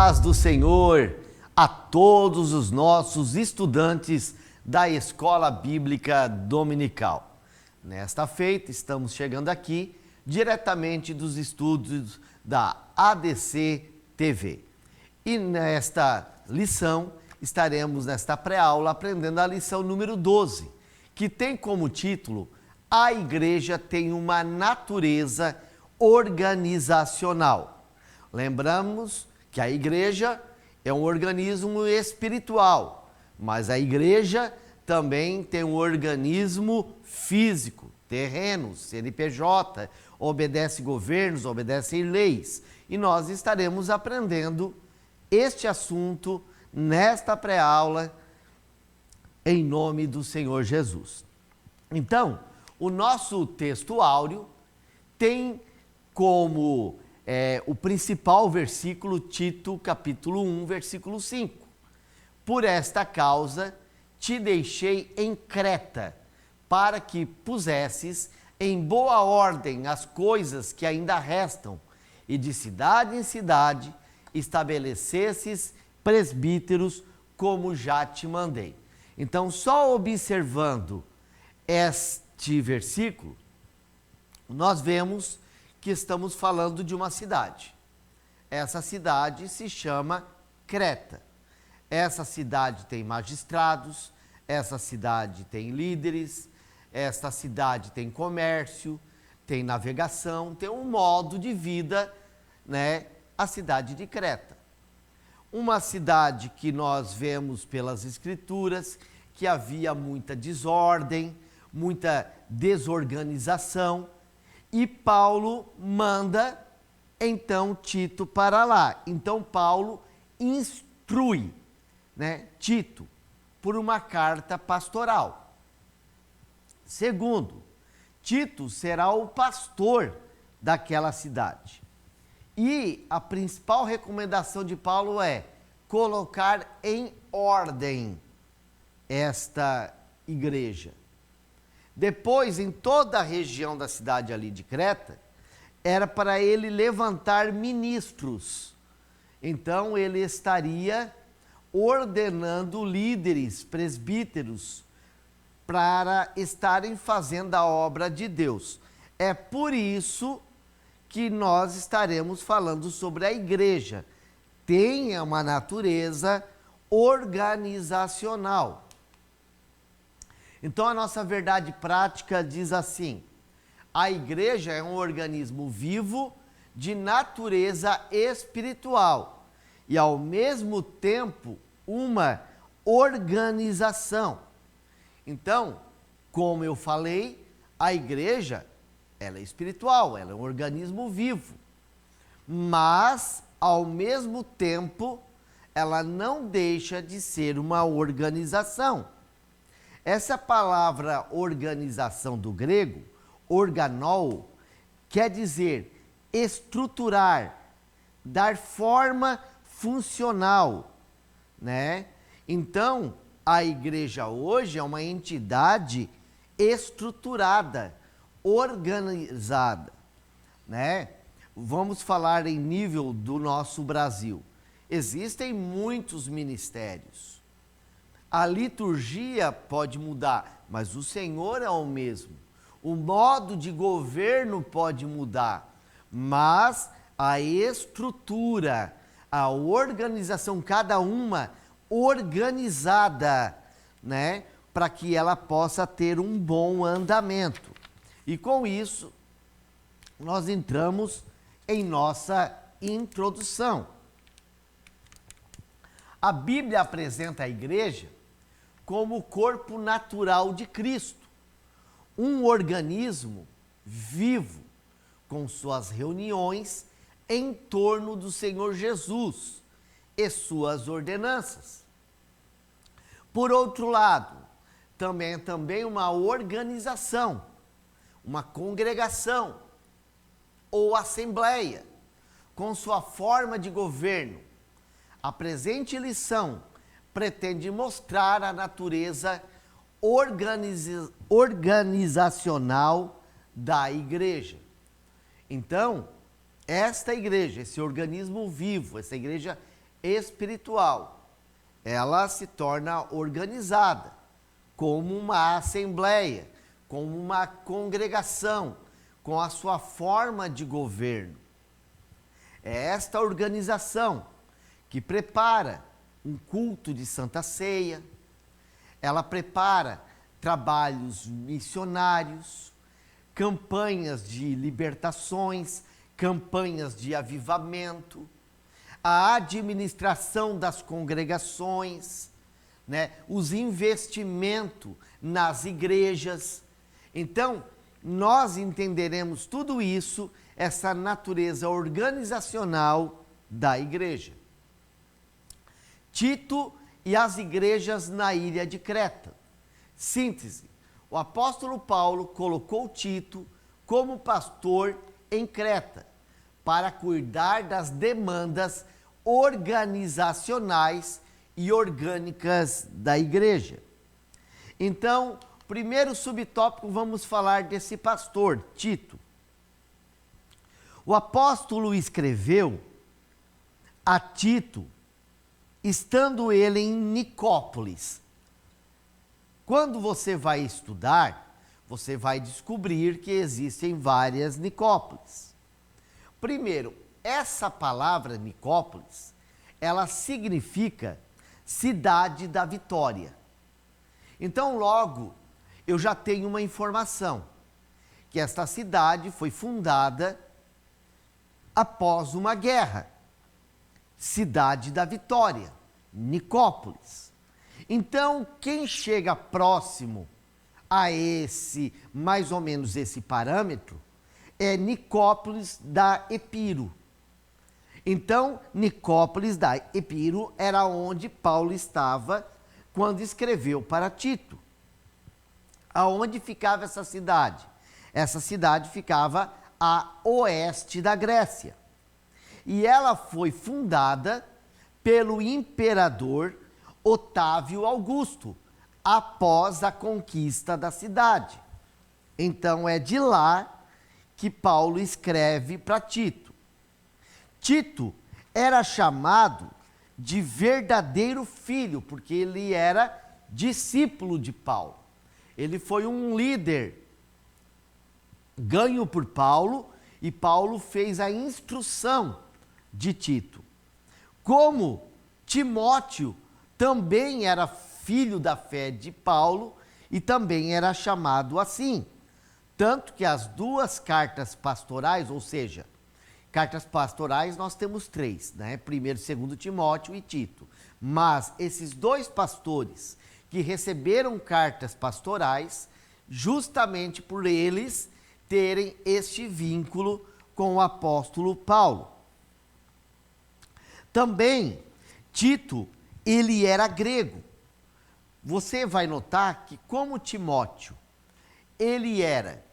paz do Senhor a todos os nossos estudantes da Escola Bíblica Dominical. Nesta feita, estamos chegando aqui diretamente dos estúdios da ADC TV. E nesta lição, estaremos nesta pré-aula aprendendo a lição número 12, que tem como título: A Igreja tem uma natureza organizacional. Lembramos que a igreja é um organismo espiritual, mas a igreja também tem um organismo físico, terreno, CNPJ, obedece governos, obedece leis. E nós estaremos aprendendo este assunto nesta pré-aula em nome do Senhor Jesus. Então, o nosso texto áureo tem como o principal versículo Tito, capítulo 1, versículo 5. Por esta causa te deixei em Creta, para que pusesses em boa ordem as coisas que ainda restam, e de cidade em cidade estabelecesses presbíteros, como já te mandei. Então, só observando este versículo, nós vemos que estamos falando de uma cidade. Essa cidade se chama Creta. Essa cidade tem magistrados, essa cidade tem líderes, essa cidade tem comércio, tem navegação, tem um modo de vida, né? A cidade de Creta. Uma cidade que nós vemos pelas escrituras que havia muita desordem, muita desorganização, e Paulo manda então Tito para lá. Então Paulo instrui, Tito por uma carta pastoral. Segundo, Tito será o pastor daquela cidade. E a principal recomendação de Paulo é colocar em ordem esta igreja. Depois, em toda a região da cidade ali de Creta, era para ele levantar ministros. Então, ele estaria ordenando líderes, presbíteros, para estarem fazendo a obra de Deus. É por isso que nós estaremos falando sobre a igreja. Tem uma natureza organizacional. Então, a nossa verdade prática diz assim: a igreja é um organismo vivo de natureza espiritual e, ao mesmo tempo, uma organização. Então, como eu falei, a igreja, ela é espiritual, ela é um organismo vivo, mas, ao mesmo tempo, ela não deixa de ser uma organização. Essa palavra organização do grego, organou, quer dizer estruturar, dar forma funcional, Então, a igreja hoje é uma entidade estruturada, organizada, Vamos falar em nível do nosso Brasil. Existem muitos ministérios. A liturgia pode mudar, mas o Senhor é o mesmo. O modo de governo pode mudar, mas a estrutura, a organização, cada uma organizada, para que ela possa ter um bom andamento. E com isso, nós entramos em nossa introdução. A Bíblia apresenta a igreja como o corpo natural de Cristo, um organismo vivo, com suas reuniões em torno do Senhor Jesus e suas ordenanças. Por outro lado, também uma organização, uma congregação ou assembleia, com sua forma de governo. A presente lição pretende mostrar a natureza organizacional da igreja. Então, esta igreja, esse organismo vivo, essa igreja espiritual. Ela se torna organizada, como uma assembleia, como uma congregação, com a sua forma de governo. É esta organização que prepara um culto de Santa Ceia, ela prepara trabalhos missionários, campanhas de libertações, campanhas de avivamento, a administração das congregações, né, os investimentos nas igrejas. Então, nós entenderemos tudo isso, essa natureza organizacional da igreja. Tito e as igrejas na ilha de Creta. Síntese: o apóstolo Paulo colocou Tito como pastor em Creta, para cuidar das demandas organizacionais e orgânicas da igreja. Então, primeiro subtópico, vamos falar desse pastor, Tito. O apóstolo escreveu a Tito, estando ele em Nicópolis. Quando você vai estudar, você vai descobrir que existem várias Nicópolis. Primeiro, essa palavra Nicópolis, ela significa cidade da vitória. Então, logo, eu já tenho uma informação, que esta cidade foi fundada após uma guerra. Cidade da vitória, Nicópolis. Então, quem chega próximo a esse, mais ou menos esse parâmetro, é Nicópolis da Epiro. Então, Nicópolis da Epiro era onde Paulo estava quando escreveu para Tito. Aonde ficava essa cidade? Essa cidade ficava a oeste da Grécia. E ela foi fundada pelo imperador Otávio Augusto, após a conquista da cidade. Então é de lá que Paulo escreve para Tito. Tito era chamado de verdadeiro filho, porque ele era discípulo de Paulo. Ele foi um líder ganho por Paulo, e Paulo fez a instrução de Tito. Como Timóteo também era filho da fé de Paulo e também era chamado assim. Tanto que as duas cartas pastorais, ou seja, cartas pastorais nós temos três, né? Primeiro, segundo Timóteo e Tito. Mas esses dois pastores que receberam cartas pastorais, justamente por eles terem este vínculo com o apóstolo Paulo. Também, Tito, ele era grego. Você vai notar que, como Timóteo, ele era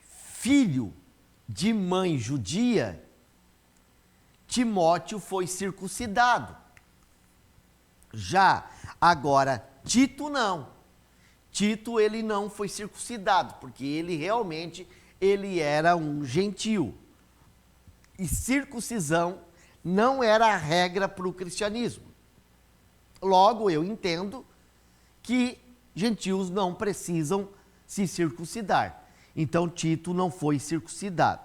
filho de mãe judia, Timóteo foi circuncidado. Já agora, Tito não. Tito, ele não foi circuncidado, porque ele realmente era um gentio. E circuncisão não era a regra para o cristianismo. Logo, eu entendo que gentios não precisam se circuncidar. Então, Tito não foi circuncidado.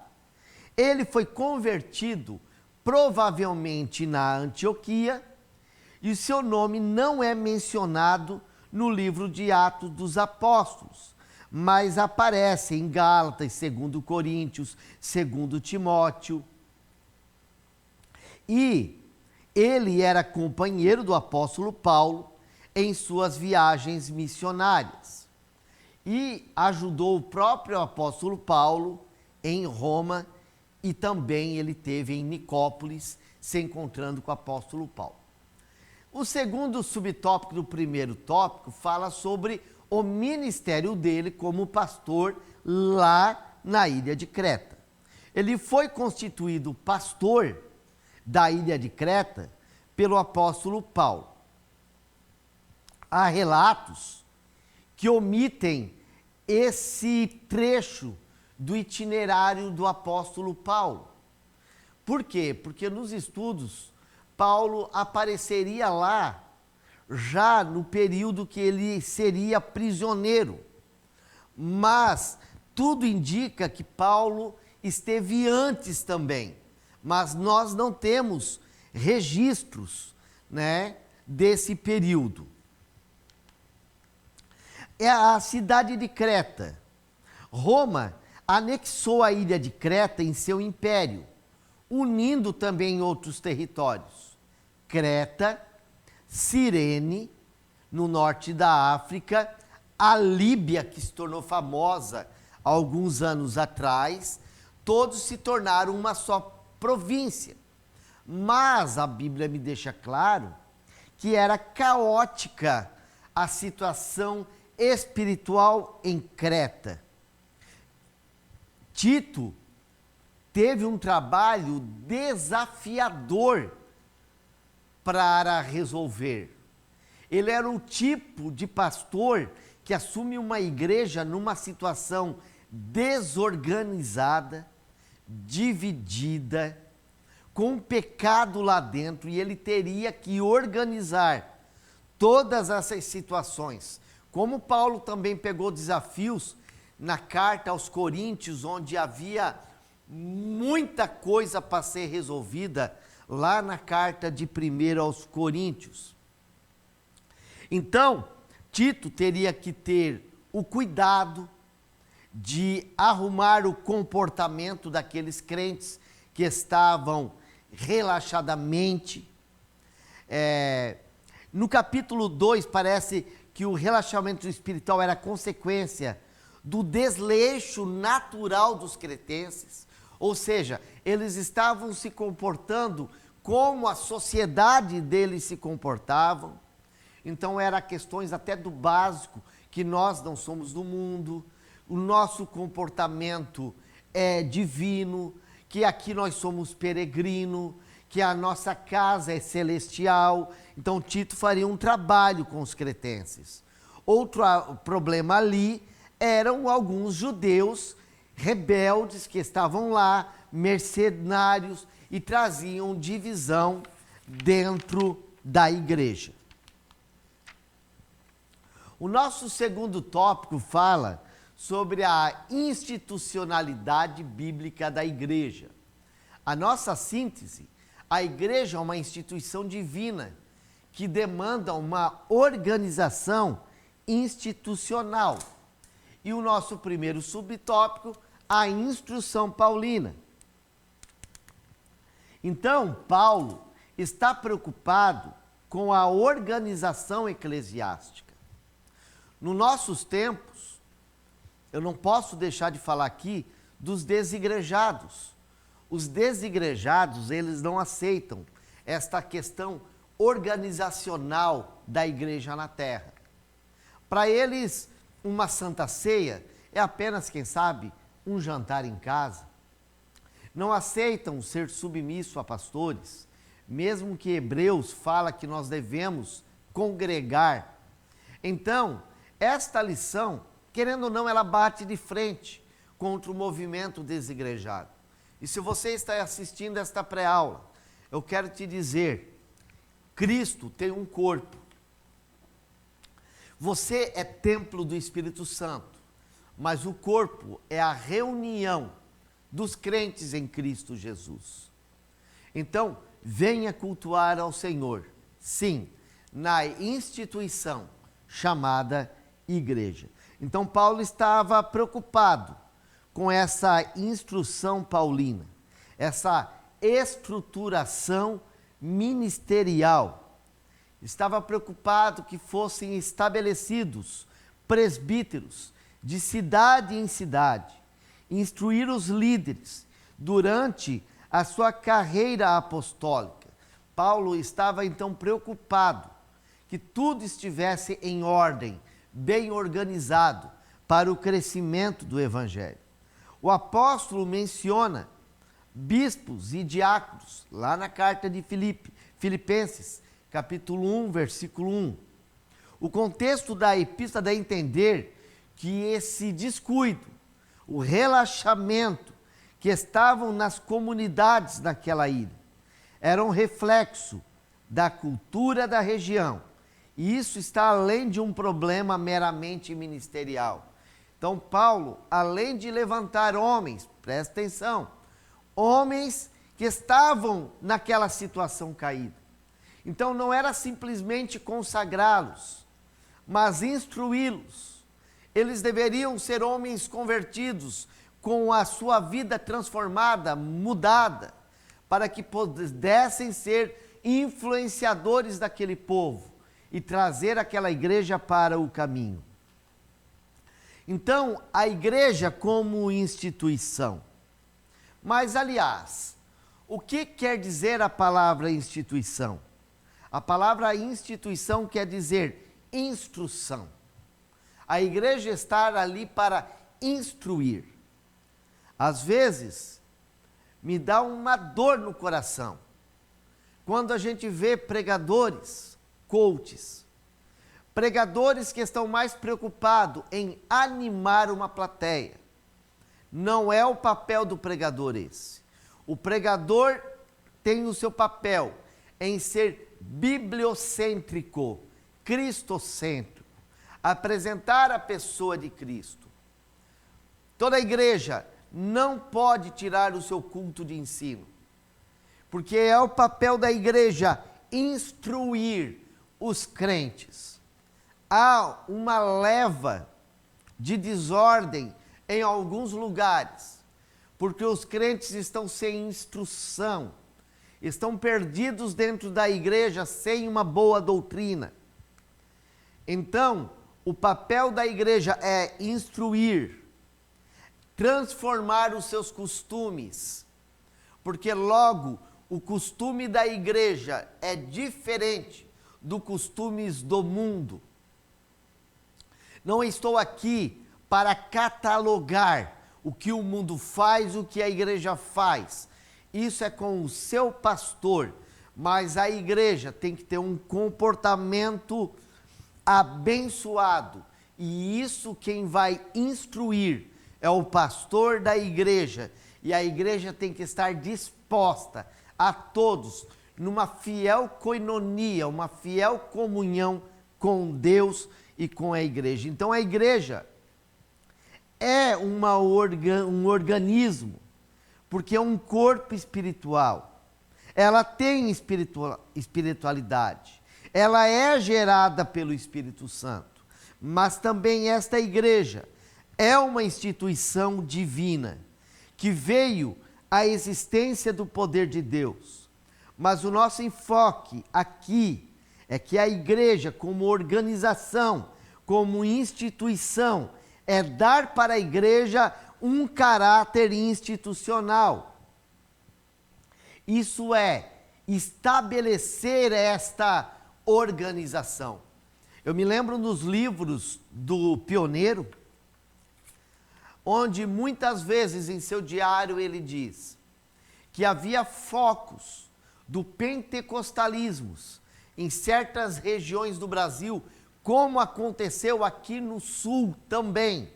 Ele foi convertido provavelmente na Antioquia, e seu nome não é mencionado no livro de Atos dos Apóstolos, mas aparece em Gálatas, 2 Coríntios, 2 Timóteo. E ele era companheiro do apóstolo Paulo em suas viagens missionárias. E ajudou o próprio apóstolo Paulo em Roma, e também ele teve em Nicópolis, se encontrando com o apóstolo Paulo. O segundo subtópico do primeiro tópico fala sobre o ministério dele como pastor lá na ilha de Creta. Ele foi constituído pastor da ilha de Creta pelo apóstolo Paulo. Há relatos que omitem esse trecho do itinerário do apóstolo Paulo. Por quê? Porque nos estudos Paulo apareceria lá já no período que ele seria prisioneiro. Mas tudo indica que Paulo esteve antes também. Mas nós não temos registros, né, desse período. É a cidade de Creta. Roma anexou a ilha de Creta em seu império, unindo também outros territórios. Creta, Cirene, no norte da África, a Líbia, que se tornou famosa há alguns anos atrás, todos se tornaram uma só província. Mas a Bíblia me deixa claro que era caótica a situação espiritual em Creta. Tito teve um trabalho desafiador para resolver. Ele era o tipo de pastor que assume uma igreja numa situação desorganizada, dividida, com pecado lá dentro, e ele teria que organizar todas essas situações. Como Paulo também pegou desafios na carta aos Coríntios, onde havia muita coisa para ser resolvida, lá na carta de 1 aos Coríntios. Então, Tito teria que ter o cuidado de arrumar o comportamento daqueles crentes que estavam relaxadamente. No capítulo 2, parece que o relaxamento espiritual era consequência do desleixo natural dos cretenses, ou seja, eles estavam se comportando como a sociedade deles se comportavam. Então eram questões até do básico, que nós não somos do mundo, o nosso comportamento é divino, que aqui nós somos peregrino, que a nossa casa é celestial. Então Tito faria um trabalho com os cretenses. Outro problema ali eram alguns judeus rebeldes que estavam lá, mercenários, e traziam divisão dentro da igreja. O nosso segundo tópico fala sobre a institucionalidade bíblica da igreja. A nossa síntese: a igreja é uma instituição divina que demanda uma organização institucional. E o nosso primeiro subtópico, a instrução paulina. Então, Paulo está preocupado com a organização eclesiástica. Nos nossos tempos, eu não posso deixar de falar aqui dos desigrejados. Os desigrejados, eles não aceitam esta questão organizacional da igreja na terra. Para eles, uma santa ceia é apenas, quem sabe, um jantar em casa. Não aceitam ser submisso a pastores, mesmo que Hebreus fala que nós devemos congregar. Então, esta lição, querendo ou não, ela bate de frente contra o movimento desigrejado. E se você está assistindo esta pré-aula, eu quero te dizer, Cristo tem um corpo. Você é templo do Espírito Santo, mas o corpo é a reunião dos crentes em Cristo Jesus. Então, venha cultuar ao Senhor, sim, na instituição chamada igreja. Então, Paulo estava preocupado com essa instrução paulina, essa estruturação ministerial. Estava preocupado que fossem estabelecidos presbíteros de cidade em cidade, instruir os líderes durante a sua carreira apostólica. Paulo estava então preocupado que tudo estivesse em ordem, bem organizado para o crescimento do evangelho. O apóstolo menciona bispos e diáconos lá na carta de Filipenses, capítulo 1, versículo 1. O contexto da epístola dá a entender que esse descuido, o relaxamento que estavam nas comunidades daquela ilha, era um reflexo da cultura da região. E isso está além de um problema meramente ministerial. Então, Paulo, além de levantar homens, presta atenção, homens que estavam naquela situação caída. Então, não era simplesmente consagrá-los, mas instruí-los. Eles deveriam ser homens convertidos, com a sua vida transformada, mudada, para que pudessem ser influenciadores daquele povo e trazer aquela igreja para o caminho. Então, a igreja como instituição. Mas, aliás, o que quer dizer a palavra instituição? A palavra instituição quer dizer instrução. A igreja está ali para instruir. Às vezes, me dá uma dor no coração quando a gente vê pregadores, coaches, pregadores que estão mais preocupados em animar uma plateia. Não é o papel do pregador esse. O pregador tem o seu papel em ser bibliocêntrico, cristocêntrico, apresentar a pessoa de Cristo. Toda igreja não pode tirar o seu culto de ensino, porque é o papel da igreja instruir os crentes. Há uma leva de desordem em alguns lugares, porque os crentes estão sem instrução, estão perdidos dentro da igreja sem uma boa doutrina. Então, o papel da igreja é instruir, transformar os seus costumes, porque logo o costume da igreja é diferente dos costumes do mundo. Não estou aqui para catalogar o que o mundo faz, o que a igreja faz. Isso é com o seu pastor, mas a igreja tem que ter um comportamento abençoado, e isso quem vai instruir é o pastor da igreja, e a igreja tem que estar disposta a todos numa fiel koinonia, uma fiel comunhão com Deus e com a igreja. Então a igreja é um organismo, porque é um corpo espiritual. Ela tem espiritualidade, ela é gerada pelo Espírito Santo, mas também esta igreja é uma instituição divina, que veio à existência do poder de Deus. Mas o nosso enfoque aqui é que a igreja, como organização, como instituição, é dar para a igreja um caráter institucional. Isso é estabelecer esta organização. Eu me lembro nos livros do Pioneiro, onde muitas vezes em seu diário ele diz que havia focos do pentecostalismo em certas regiões do Brasil, como aconteceu aqui no sul também.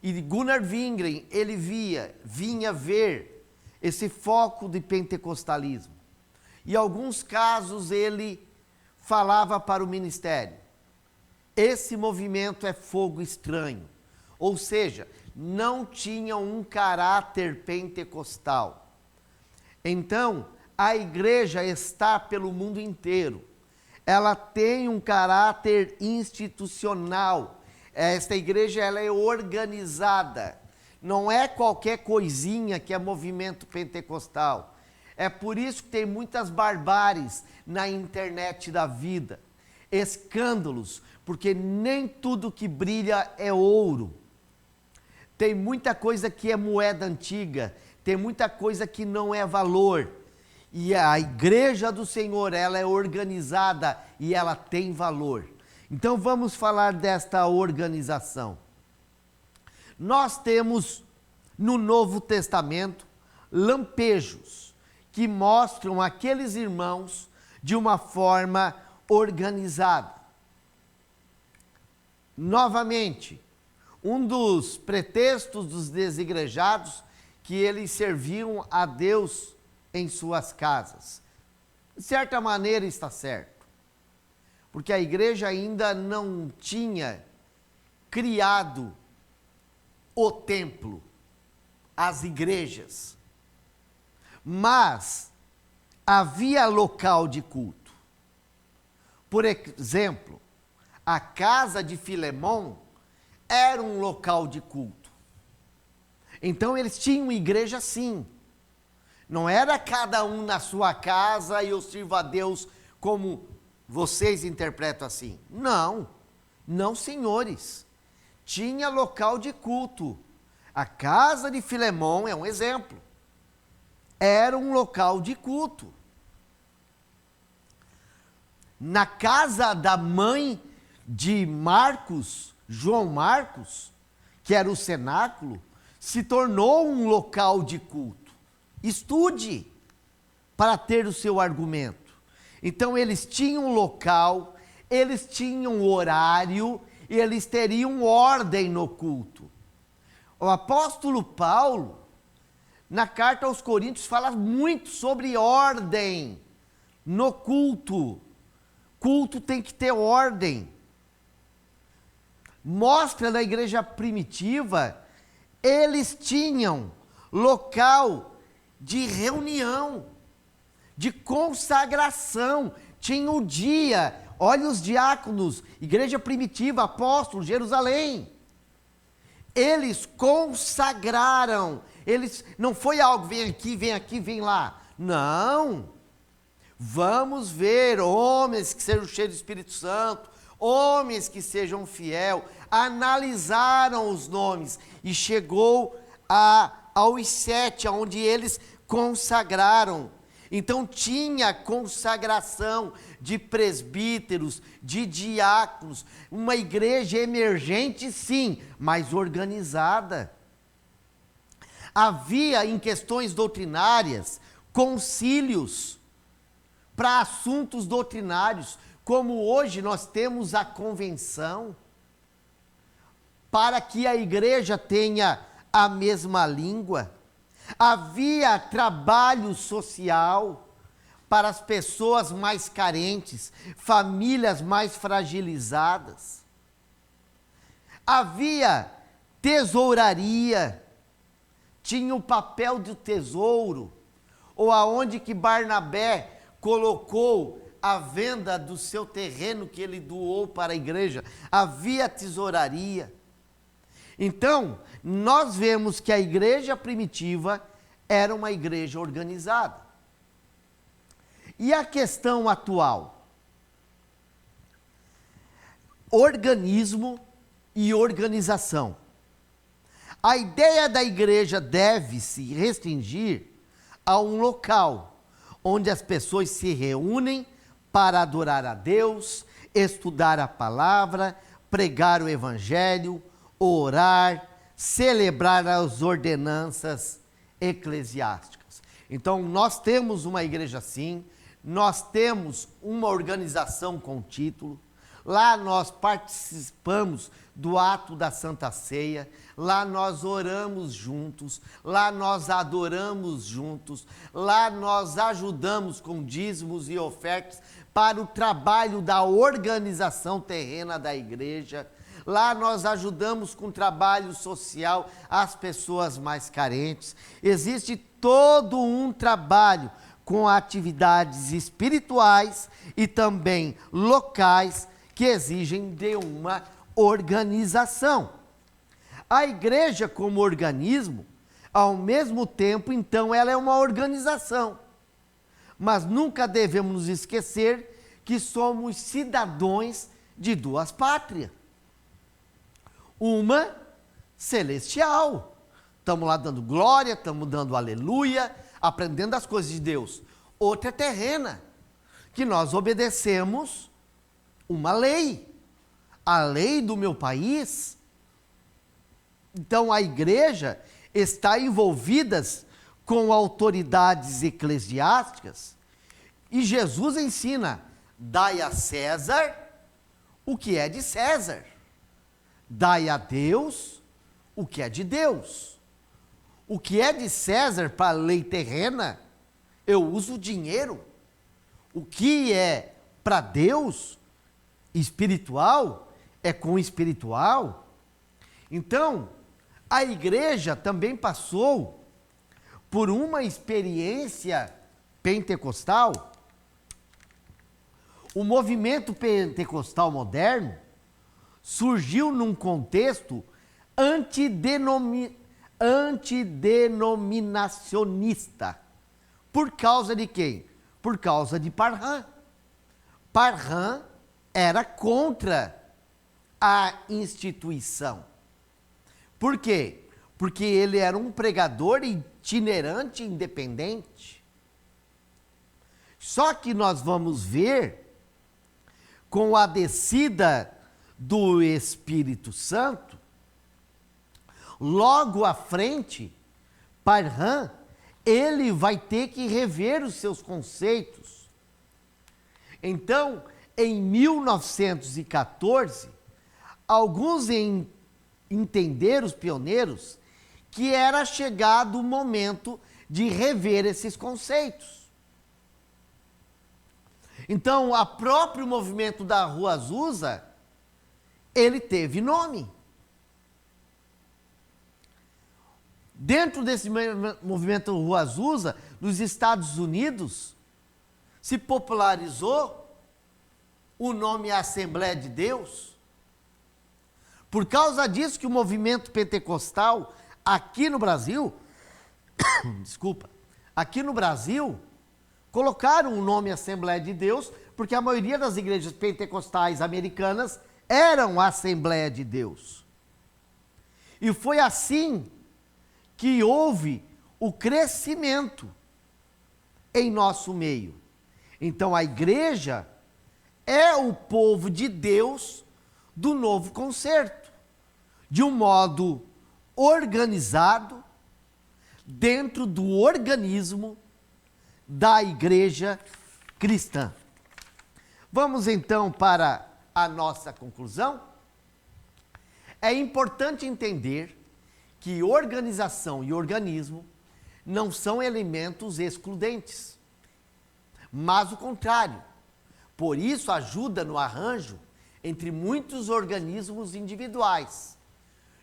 E Gunnar Wingren, ele vinha ver esse foco de pentecostalismo. E em alguns casos ele falava para o ministério: esse movimento é fogo estranho. Ou seja, não tinha um caráter pentecostal. Então, a igreja está pelo mundo inteiro. Ela tem um caráter institucional. Esta igreja ela é organizada. Não é qualquer coisinha que é movimento pentecostal. É por isso que tem muitas barbáries na internet da vida. Escândalos, porque nem tudo que brilha é ouro. Tem muita coisa que é moeda antiga, tem muita coisa que não é valor. E a igreja do Senhor, ela é organizada e ela tem valor. Então vamos falar desta organização. Nós temos no Novo Testamento lampejos que mostram aqueles irmãos de uma forma organizada. Novamente, um dos pretextos dos desigrejados que eles serviam a Deus em suas casas. De certa maneira está certo, porque a igreja ainda não tinha criado o templo, as igrejas, mas havia local de culto. Por exemplo, a casa de Filemon era um local de culto. Então eles tinham igreja sim. Não era cada um na sua casa e eu sirvo a Deus como vocês interpretam assim. Não, não senhores. Tinha local de culto. A casa de Filemon é um exemplo. Era um local de culto. Na casa da mãe de Marcos, João Marcos, que era o cenáculo, se tornou um local de culto. Estude para ter o seu argumento. Então eles tinham local, eles tinham horário e eles teriam ordem no culto. O apóstolo Paulo, na carta aos Coríntios, fala muito sobre ordem no culto. Culto tem que ter ordem. Mostra na igreja primitiva, eles tinham local de reunião, de consagração, tinha o dia, olha os diáconos, igreja primitiva, apóstolos, Jerusalém, eles consagraram, eles, não foi algo, vem aqui, vem lá, não, vamos ver homens que sejam cheios do Espírito Santo, homens que sejam fiel, analisaram os nomes, e chegou aos 7, onde eles consagraram. Então tinha consagração de presbíteros, de diáconos, uma igreja emergente sim, mas organizada. Havia em questões doutrinárias, concílios para assuntos doutrinários, como hoje nós temos a convenção, para que a igreja tenha a mesma língua. Havia trabalho social para as pessoas mais carentes, famílias mais fragilizadas. Havia tesouraria, tinha o papel do tesouro, ou aonde que Barnabé colocou a venda do seu terreno que ele doou para a igreja, havia tesouraria. Então, nós vemos que a igreja primitiva era uma igreja organizada. E a questão atual? Organismo e organização. A ideia da igreja deve se restringir a um local onde as pessoas se reúnem para adorar a Deus, estudar a palavra, pregar o evangelho, orar, celebrar as ordenanças eclesiásticas. Então, nós temos uma igreja assim, nós temos uma organização com título, lá nós participamos do ato da Santa Ceia, lá nós oramos juntos, lá nós adoramos juntos, lá nós ajudamos com dízimos e ofertas para o trabalho da organização terrena da igreja. Lá nós ajudamos com trabalho social as pessoas mais carentes. Existe todo um trabalho com atividades espirituais e também locais que exigem de uma organização. A igreja como organismo, ao mesmo tempo, então, ela é uma organização. Mas nunca devemos nos esquecer que somos cidadãos de duas pátrias. Uma celestial, estamos lá dando glória, estamos dando aleluia, aprendendo as coisas de Deus. Outra terrena, que nós obedecemos uma lei, a lei do meu país. Então a igreja está envolvida com autoridades eclesiásticas e Jesus ensina, dai a César o que é de César. Dai a Deus o que é de Deus. O que é de César para a lei terrena, eu uso dinheiro. O que é para Deus espiritual é com o espiritual. Então, a igreja também passou por uma experiência pentecostal. O movimento pentecostal moderno surgiu num contexto antidenominacionista. Por causa de quem? Por causa de Parham. Parham era contra a instituição. Por quê? Porque ele era um pregador itinerante independente. Só que nós vamos ver, com a descida do Espírito Santo, logo à frente, Parham, ele vai ter que rever os seus conceitos. Então, em 1914, alguns entenderam, os pioneiros, que era chegado o momento de rever esses conceitos. Então, o próprio movimento da Rua Azusa, ele teve nome. Dentro desse movimento Rua Azusa, nos Estados Unidos, se popularizou o nome Assembleia de Deus. Por causa disso que o movimento pentecostal aqui no Brasil, desculpa, aqui no Brasil, colocaram o nome Assembleia de Deus, porque a maioria das igrejas pentecostais americanas eram Assembleia de Deus. E foi assim que houve o crescimento em nosso meio. Então a igreja é o povo de Deus do novo concerto, de um modo organizado, dentro do organismo da igreja cristã. Vamos então para a nossa conclusão. É importante entender que organização e organismo não são elementos excludentes, mas o contrário. Por isso ajuda no arranjo entre muitos organismos individuais.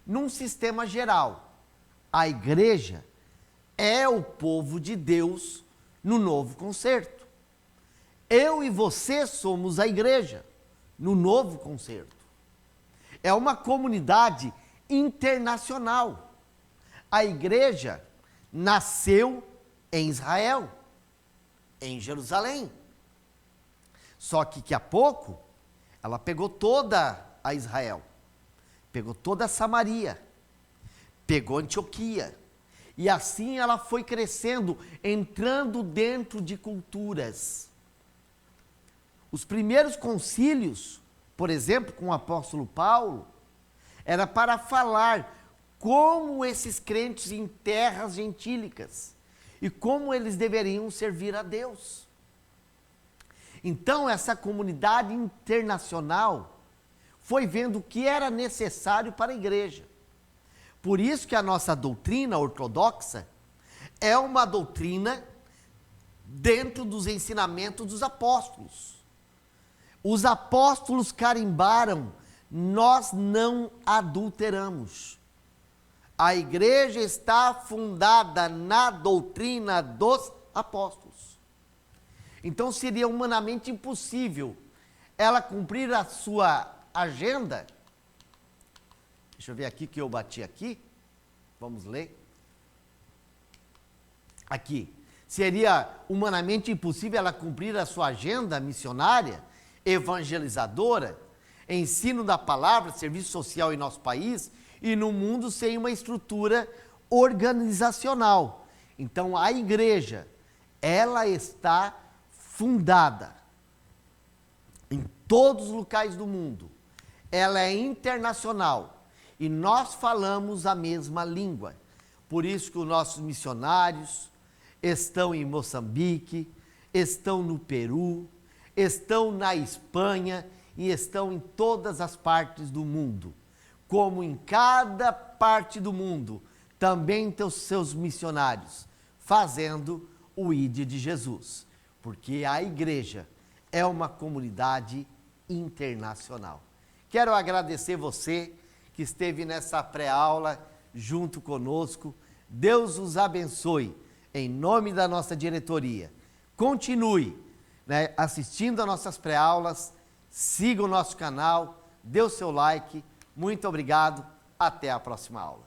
Num sistema geral, a igreja é o povo de Deus no novo concerto. Eu e você somos a igreja no novo concerto. É uma comunidade internacional. A igreja nasceu em Israel, em Jerusalém. Só que daqui a pouco, ela pegou toda a Israel, pegou toda a Samaria, pegou Antioquia. E assim ela foi crescendo, entrando dentro de culturas. Os primeiros concílios, por exemplo, com o apóstolo Paulo, era para falar como esses crentes em terras gentílicas e como eles deveriam servir a Deus. Então, essa comunidade internacional foi vendo o que era necessário para a igreja. Por isso que a nossa doutrina ortodoxa é uma doutrina dentro dos ensinamentos dos apóstolos. Os apóstolos carimbaram: nós não adulteramos. A igreja está fundada na doutrina dos apóstolos. Então seria humanamente impossível ela cumprir a sua agenda. Deixa eu ver aqui que eu bati aqui. Vamos ler. Aqui. Seria humanamente impossível ela cumprir a sua agenda missionária, evangelizadora, ensino da palavra, serviço social em nosso país e no mundo sem uma estrutura organizacional. Então a igreja, ela está fundada em todos os locais do mundo. Ela é internacional e nós falamos a mesma língua. Por isso que os nossos missionários estão em Moçambique, estão no Peru, estão na Espanha e estão em todas as partes do mundo. Como em cada parte do mundo, também tem os seus missionários, fazendo o ID de Jesus. porque a igreja é uma comunidade internacional. Quero agradecer você que esteve nessa pré-aula junto conosco. Deus os abençoe, em nome da nossa diretoria. Continue, assistindo a nossas pré-aulas, siga o nosso canal, dê o seu like. Muito obrigado, até a próxima aula.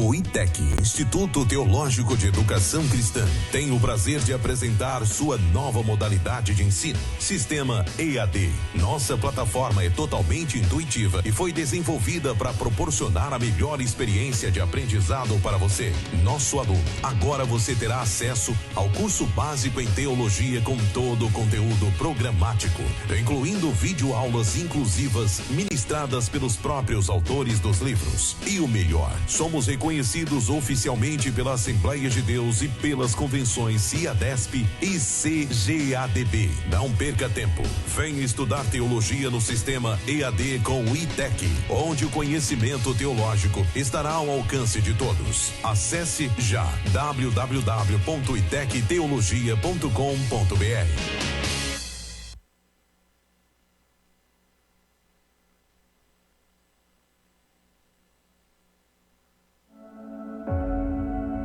O ITEC, Instituto Teológico de Educação Cristã, tem o prazer de apresentar sua nova modalidade de ensino, Sistema EAD. Nossa plataforma é totalmente intuitiva e foi desenvolvida para proporcionar a melhor experiência de aprendizado para você, nosso aluno. Agora você terá acesso ao curso básico em teologia com todo o conteúdo programático, incluindo videoaulas inclusivas ministradas pelos próprios autores dos livros. E o melhor, somos reconhecidos oficialmente pela Assembleia de Deus e pelas convenções CIADESP e CGADB. Não perca tempo. Venha estudar teologia no sistema EAD com o ITEC, onde o conhecimento teológico estará ao alcance de todos. Acesse já www.itecteologia.com.br.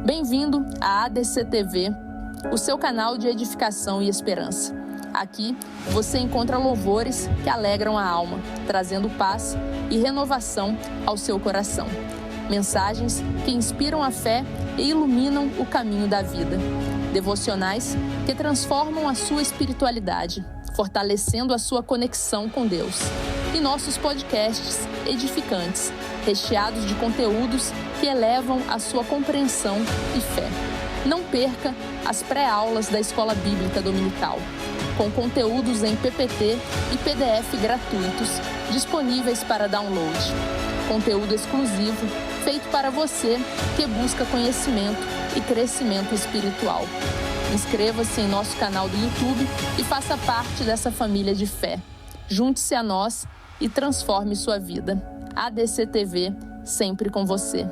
Bem-vindo à ADC TV, o seu canal de edificação e esperança. Aqui você encontra louvores que alegram a alma, trazendo paz e renovação ao seu coração. Mensagens que inspiram a fé e iluminam o caminho da vida. Devocionais que transformam a sua espiritualidade, fortalecendo a sua conexão com Deus. E nossos podcasts edificantes, recheados de conteúdos que elevam a sua compreensão e fé. Não perca as pré-aulas da Escola Bíblica Dominical, com conteúdos em PPT e PDF gratuitos, disponíveis para download. Conteúdo exclusivo, feito para você que busca conhecimento e crescimento espiritual. Inscreva-se em nosso canal do YouTube e faça parte dessa família de fé. Junte-se a nós e transforme sua vida. ADC TV, sempre com você.